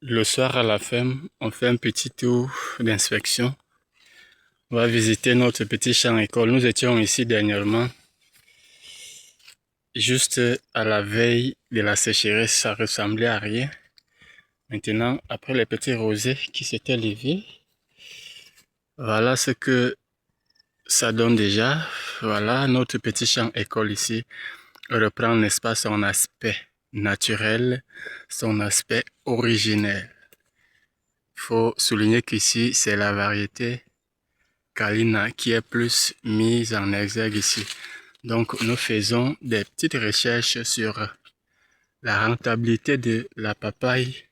Le soir à la fin, on fait un petit tour d'inspection. On va visiter notre petit champ école. Nous étions ici dernièrement, juste à la veille de la sécheresse. Ça ressemblait à rien. Maintenant, après les petits rosets qui s'étaient levés, voilà ce que ça donne déjà. Voilà, notre petit champ école ici reprend, n'est-ce pas, son aspect naturel, son aspect originel. Il faut souligner qu'ici, c'est la variété Kalina qui est plus mise en exergue ici. Donc, nous faisons des petites recherches sur la rentabilité de la papaye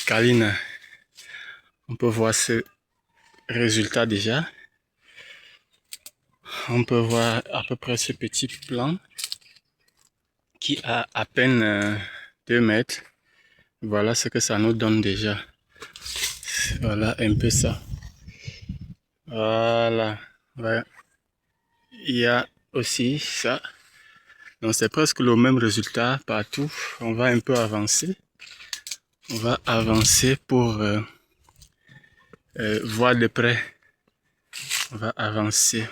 Kalina. On peut voir ce résultat déjà. On peut voir à peu près ce petit plant qui a à peine 2 mètres. Voilà ce que ça nous donne déjà. Voilà un peu ça. Voilà. Ouais. Il y a aussi ça. Donc c'est presque le même résultat partout. On va un peu avancer. On va avancer pour voir de près. On va avancer.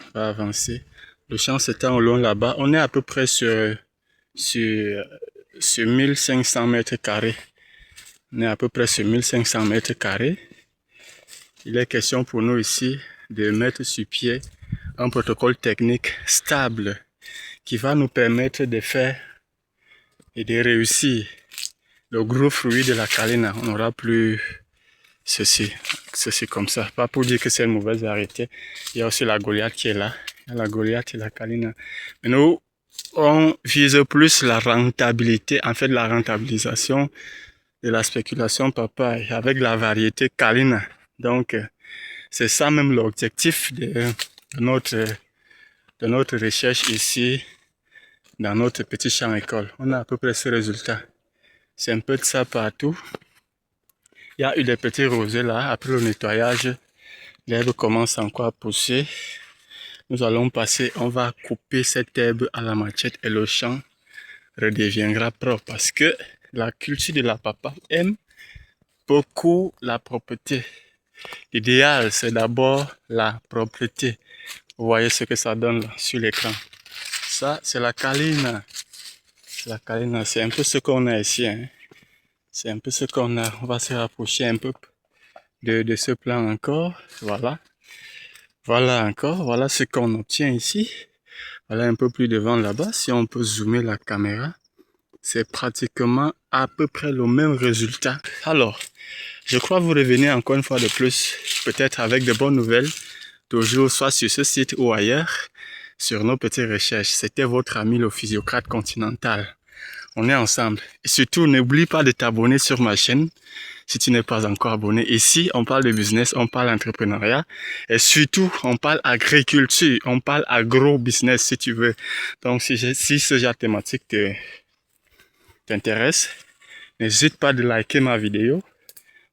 Le champ s'étend au long là-bas. On est à peu près sur 1500 mètres carrés. On est à peu près sur 1500 mètres carrés. Il est question pour nous ici de mettre sur pied un protocole technique stable qui va nous permettre de faire et de réussir le gros fruit de la Kalina. On n'aura plus ceci comme ça. Pas pour dire que c'est une mauvaise variété. Il y a aussi la Goliath qui est là. Il y a la Goliath et la Kalina. Mais nous, on vise plus la rentabilité, en fait la rentabilisation de la spéculation papaye avec la variété Kalina. Donc, c'est ça même l'objectif de notre recherche ici dans notre petit champ école. On a à peu près ce résultat. C'est un peu de ça partout. Il y a eu des petits rosés là. Après le nettoyage, l'herbe commence encore à pousser. Nous allons passer, on va couper cette herbe à la machette et le champ redeviendra propre parce que la culture de la papaye aime beaucoup la propreté. L'idéal, c'est d'abord la propreté. Vous voyez ce que ça donne là sur l'écran. Ça, c'est la Kalina. La Kalina, c'est un peu ce qu'on a ici. Hein. C'est un peu ce qu'on a. On va se rapprocher un peu de ce plan encore. Voilà. Voilà encore. Voilà ce qu'on obtient ici. Voilà un peu plus devant là-bas. Si on peut zoomer la caméra, c'est pratiquement à peu près le même résultat. Alors, je crois vous revenir encore une fois de plus, peut-être avec de bonnes nouvelles, toujours soit sur ce site ou ailleurs, sur nos petites recherches. C'était votre ami le Physiocrate Continental. On est ensemble. Et surtout, n'oublie pas de t'abonner sur ma chaîne si tu n'es pas encore abonné. Ici, on parle de business, on parle entrepreneuriat et surtout, on parle agriculture, on parle agro-business si tu veux. Donc, si ce genre de thématique t'intéresse, n'hésite pas de liker ma vidéo.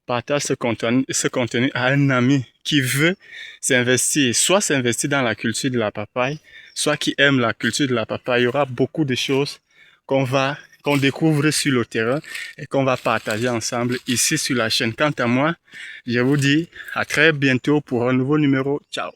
Partage ce contenu à un ami qui veut s'investir, soit s'investir dans la culture de la papaye, soit qui aime la culture de la papaye. Il y aura beaucoup de choses qu'on découvre sur le terrain et qu'on va partager ensemble ici sur la chaîne. Quant à moi, je vous dis à très bientôt pour un nouveau numéro. Ciao!